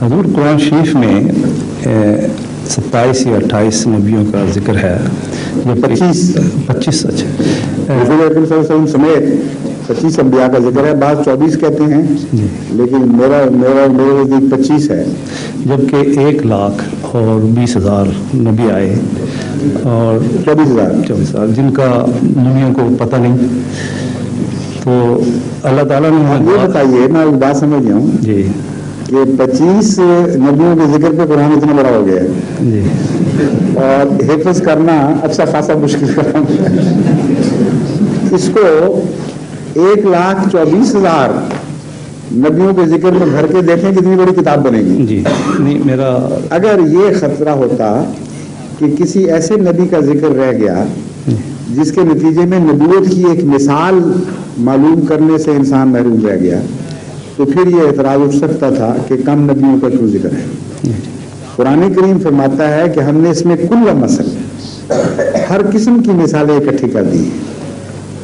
حضور قرآن شریف میں 27 یا 28 نبیوں کا ذکر ہے، جو 25 رسول اکرم صلی اللہ علیہ وسلم سمیت 25 انبیاء کا ذکر ہے، بعض 24 کہتے ہیں لیکن میرے نزدیک 25 ہے، جبکہ 1,20,000 نبی آئے اور 24,000 جن کا نبیوں کو پتہ نہیں. تو اللہ تعالیٰ نے یہ بتائیے، میں ایک بات سمجھ گیا ہوں جی کہ 25 نبیوں کے ذکر پہ قرآن اتنا بڑا ہو گیا ہے جی، اور حفظ کرنا اچھا خاصا مشکل کام ہے. اس کو 1,24,000 نبیوں کے ذکر میں بھر کے دیکھیں کتنی بڑی کتاب بنے گی. جی نہیں، میرا اگر یہ خطرہ ہوتا کہ کسی ایسے نبی کا ذکر رہ گیا جس کے نتیجے میں نبوت کی ایک مثال معلوم کرنے سے انسان محروم رہ گیا، تو پھر یہ اعتراض اٹھ سکتا تھا کہ کم نبیوں کا کیوں ذکر ہے. قرآن کریم فرماتا ہے کہ ہم نے اس میں کل مثل، ہر قسم کی مثالیں اکٹھی کر دی ہیں.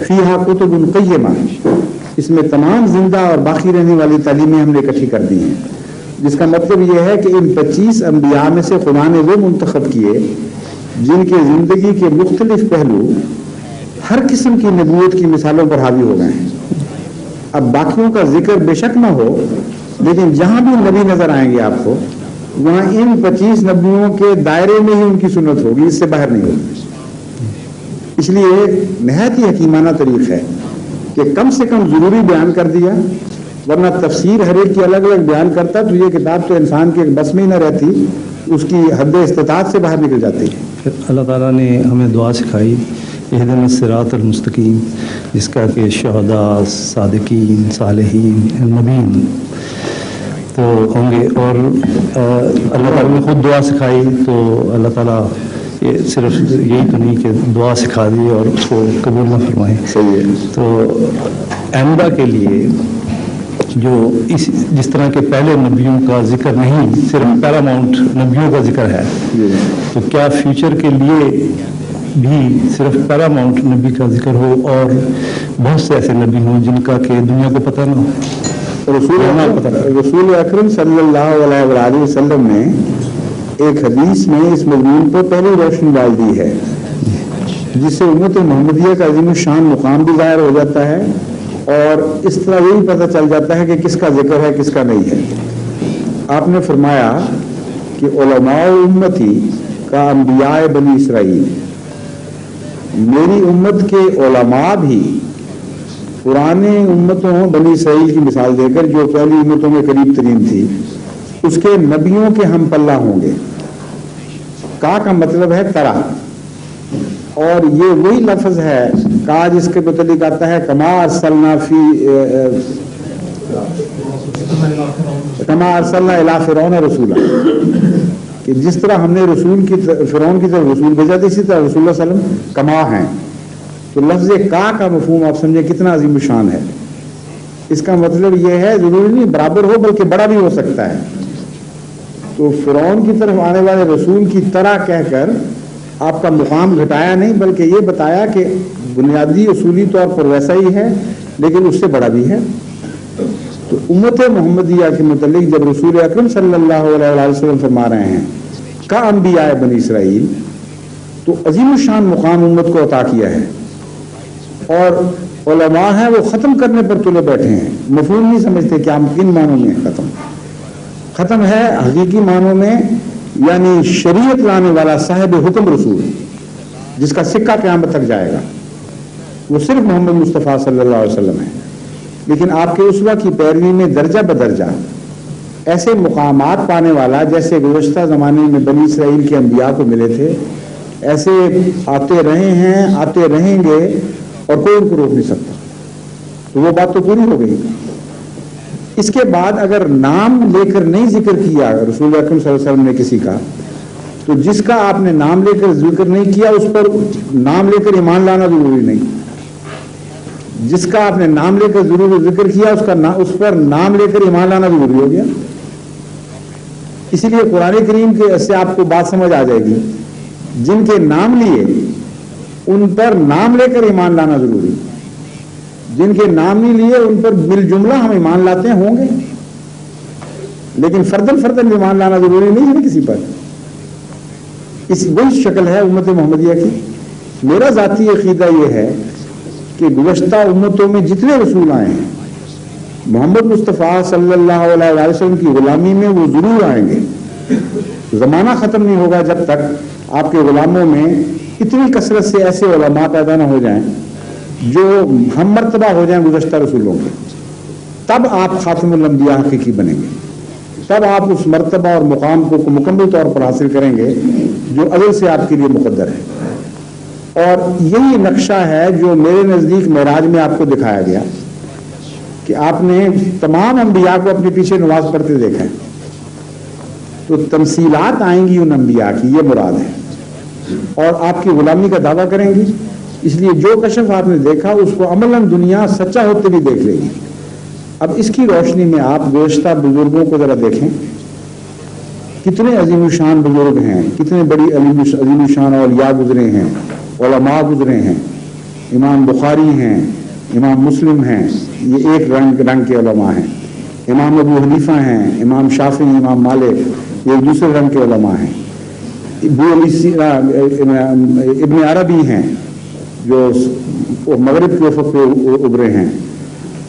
فیہا کتب قیمہ، اس میں تمام زندہ اور باقی رہنے والی تعلیمیں ہم نے اکٹھی کر دی ہیں، جس کا مطلب یہ ہے کہ ان 25 انبیاء میں سے خدا نے وہ منتخب کیے جن کے زندگی کے مختلف پہلو ہر قسم کی نبوت کی مثالوں پر حاوی ہو گئے ہیں. اب باقیوں کا ذکر بے شک نہ ہو، لیکن جہاں بھی نبی نظر آئیں گے آپ کو، وہاں ان 25 نبیوں کے دائرے میں ہی ان کی سنت ہوگی، اس سے باہر نہیں ہوگی. اس لیے نہایت ہی حکیمانہ طریق ہے کہ کم سے کم ضروری بیان کر دیا، ورنہ تفسیر ہر ایک کی الگ الگ بیان کرتا تو یہ کتاب تو انسان کے بس میں ہی نہ رہتی، اس کی حد استطاعت سے باہر نکل جاتی. اللہ تعالیٰ نے ہمیں دعا سکھائی، اہدنا الصراط المستقیم، جس کا کہ شہداء، صادقین، صالحین، نبیین تو ہوں گے. اور اللہ تعالیٰ نے خود دعا سکھائی، تو اللہ تعالیٰ یہ صرف یہی تو نہیں کہ دعا سکھا دی اور اس کو قبول نہ فرمائے. صحیح ہے. تو آئندہ کے لیے جو جس طرح کے پہلے نبیوں کا ذکر نہیں، صرف پیراماؤنٹ نبیوں کا ذکر ہے، تو کیا فیوچر کے لیے بھی صرف پیراماؤنٹ نبی کا ذکر ہو اور بہت سے ایسے نبی ہوں جن کا کہ دنیا کو پتہ نہ ہو. رسول اکرم صلی اللہ علیہ وآلہ وسلم نے ایک حدیث میں اس مضمون پر پہلی روشنی ڈال دی ہے، جس سے امت محمدیہ کا عظیم الشان مقام بھی ظاہر ہو جاتا ہے اور اس طرح یہی پتہ چل جاتا ہے کہ کس کا ذکر ہے کس کا نہیں ہے. آپ نے فرمایا کہ علماء امتی کا انبیاء بنی اسرائیل، میری امت کے علماء بھی پرانے امتوں بنی اسرائیل کی مثال دے کر، جو پہلی امتوں میں قریب ترین تھی، اس کے نبیوں کے ہم پلہ ہوں گے. کا مطلب ہے طرح، اور یہ وہی لفظ ہے کا جس کے متعلق آتا ہے کما ارسلنا الی فرعون رسولا، کہ جس طرح ہم نے رسول کی فرعون کی طرف رسول بھیجا تھا، اسی طرح رسول اللہ صلی اللہ علیہ وسلم کما ہیں. تو لفظ کا مفہوم آپ سمجھیں کتنا عظیم الشان ہے. اس کا مطلب یہ ہے ضروری نہیں برابر ہو بلکہ بڑا بھی ہو سکتا ہے. تو فرعون کی طرف آنے والے رسول کی طرح کہہ کر آپ کا مقام گھٹایا نہیں، بلکہ یہ بتایا کہ بنیادی اصولی طور پر ویسا ہی ہے لیکن اس سے بڑا بھی ہے. تو امت محمدیہ کے متعلق جب رسول اکرم صلی اللہ علیہ وسلم فرما رہے ہیں کا انبیاء بنی اسرائیل، تو عظیم الشان مقام امت کو عطا کیا ہے. اور علماء ہیں وہ ختم کرنے پر تلے بیٹھے ہیں، مفہوم نہیں سمجھتے کیا کن معنوں میں ختم ہے. حقیقی معنوں میں یعنی شریعت لانے والا صاحب حکم رسول، جس کا سکہ قیامت تک جائے گا، وہ صرف محمد مصطفیٰ صلی اللہ علیہ وسلم ہے. لیکن آپ کے اسوہ کی پیروی میں درجہ بدرجہ ایسے مقامات پانے والا جیسے گزشتہ زمانے میں بنی اسرائیل کے انبیاء کو ملے تھے، ایسے آتے رہے ہیں، آتے رہیں گے، اور کوئی ان کو روک نہیں سکتا. تو وہ بات تو پوری ہو گئی. اس کے بعد اگر نام لے کر نہیں ذکر کیا رسول اکرم صلی اللہ علیہ وسلم نے کسی کا، تو جس کا آپ نے نام لے کر ذکر نہیں کیا اس پر نام لے کر ایمان لانا ضروری نہیں. جس کا آپ نے نام لے کر ضرور ذکر کیا اس پر نام لے کر ایمان لانا ضروری ہو گیا. اسی لیے قرآن کریم کے سے آپ کو بات سمجھ آ جائے گی، جن کے نام لیے ان پر نام لے کر ایمان لانا ضروری، جن کے نام نہیں لیے ان پر بالجملہ ہم ایمان لاتے ہوں گے لیکن فردن ایمان لانا ضروری نہیں ہے نا کسی پر. وہی شکل ہے امت محمدیہ کی. میرا ذاتی عقیدہ یہ ہے کہ گزشتہ امتوں میں جتنے رسول آئے ہیں محمد مصطفیٰ صلی اللہ علیہ وسلم کی غلامی میں وہ ضرور آئیں گے. زمانہ ختم نہیں ہوگا جب تک آپ کے غلاموں میں اتنی کثرت سے ایسے علماء پیدا نہ ہو جائیں جو ہم مرتبہ ہو جائیں گزشتہ رسولوں کے. تب آپ خاتم الانبیاء حقیقی بنیں گے. تب آپ اس مرتبہ اور مقام کو مکمل طور پر حاصل کریں گے جو ازل سے آپ کے لیے مقدر ہے. اور یہی نقشہ ہے جو میرے نزدیک معراج میں آپ کو دکھایا گیا کہ آپ نے تمام انبیاء کو اپنے پیچھے نماز پڑھتے دیکھا ہے. تو تمثیلات آئیں گی ان انبیاء کی، یہ مراد ہے، اور آپ کی غلامی کا دعویٰ کریں گی. اس لیے جو کشف آپ نے دیکھا اس کو عملاً دنیا سچا ہوتے بھی دیکھ لے گی. اب اس کی روشنی میں آپ گزشتہ بزرگوں کو ذرا دیکھیں، کتنے عظیم الشان بزرگ ہیں، کتنے بڑی عظیم الشان اولیاء گزرے ہیں، علماء گزرے ہیں. امام بخاری ہیں، امام مسلم ہیں، یہ ایک رنگ کے علماء ہیں. امام ابو حنیفہ ہیں، امام شافعی، امام مالک، یہ دوسرے رنگ کے علماء ہیں. ابن عربی ہیں جو مغرب کے افق پہ ابھرے ہیں.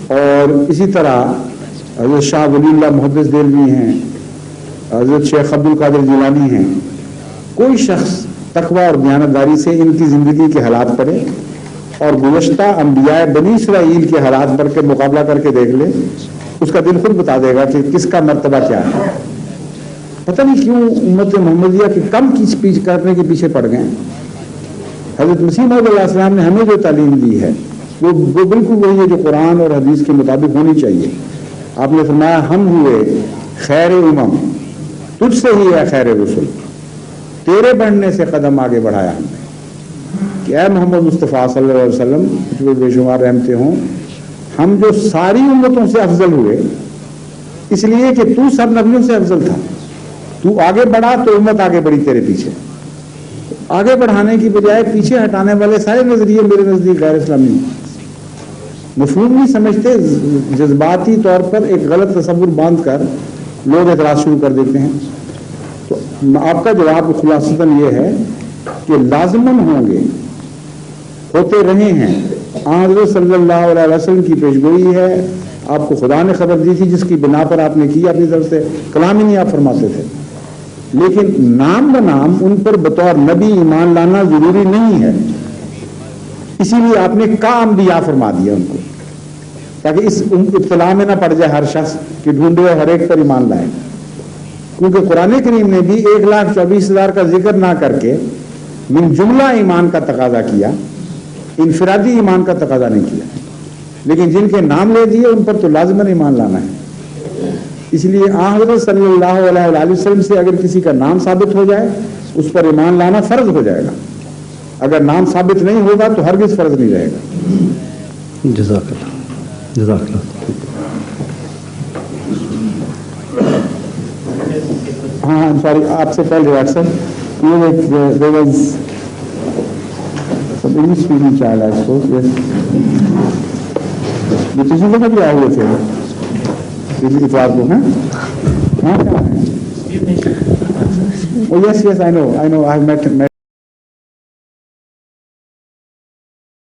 اور اسی طرح حضرت شاہ ولی اللہ محدث دہلوی ہیں، حضرت شیخ عبد القادر جیلانی ہیں. کوئی شخص تقوی اور دیانتداری سے ان کی زندگی کے حالات پڑھے اور گزشتہ انبیاء بنی اسرائیل کے حالات پر کے مقابلہ کر کے دیکھ لے، اس کا دل خود بتا دے گا کہ کس کا مرتبہ کیا ہے. پتہ نہیں کیوں امت محمدیہ کے کم کی اسپیچ کرنے کے پیچھے پڑ گئے. حضرت مسیح موعود علیہ السلام نے ہمیں جو تعلیم دی ہے وہ بالکل وہی ہے جو قرآن اور حدیث کے مطابق ہونی چاہیے. آپ نے فرمایا ہم ہوئے خیر امم، تجھ سے ہی ہے خیر رسول، تیرے بڑھنے سے قدم آگے بڑھایا ہم نے کہ اے محمد مصطفیٰ صلی اللہ علیہ وسلم، تجھ پہ بے شمار رحمتیں ہوں. ہم جو ساری امتوں سے افضل ہوئے اس لیے کہ تو سب نبیوں سے افضل تھا. تو آگے بڑھا تو امت آگے بڑھی تیرے پیچھے. آگے بڑھانے کی بجائے پیچھے ہٹانے والے سارے نظریے میرے نزدیک غیر اسلامی مفہوم نہیں سمجھتے. جذباتی طور پر ایک غلط تصور باندھ کر لوگ اعتراض شروع کر دیتے ہیں. تو آپ کا جواب خلاصتاً یہ ہے کہ لازماً ہوں گے، ہوتے رہے ہیں. حضرت صلی اللہ علیہ وسلم کی پیشگوئی ہے. آپ کو خدا نے خبر دی تھی جس کی بنا پر آپ نے کی اپنی طرف سے. کلام ہی نہیں آپ فرماتے تھے، لیکن نام بنام ان پر بطور نبی ایمان لانا ضروری نہیں ہے. اسی لیے آپ نے کا انبیاء فرما دیا ان کو، تاکہ اس ابتلا میں نہ پڑ جائے ہر شخص کہ ڈھونڈے ہر ایک پر ایمان لائے. کیونکہ قرآن کریم نے بھی 1,24,000 کا ذکر نہ کر کے من جملہ ایمان کا تقاضا کیا، انفرادی ایمان کا تقاضا نہیں کیا. لیکن جن کے نام لے دیے ان پر تو لازماً ایمان لانا ہے. اس لیے حضرت صلی اللہ علیہ وسلم سے اگر کسی کا نام ثابت ہو جائے اس پر ایمان لانا فرض ہو جائے گا. اگر نام ثابت نہیں ہوگا تو ہرگز فرض نہیں رہے گا. جزاک اللہ. جزاک اللہ. ہاں سوری، آپ سے پہلے what's app English speaking child I suppose. یہ کسی جگہ بھی آئے ہوئے تھے اتوار کو. ہیں ہاں کہاں ہیں؟ Oh yes, I know. I have met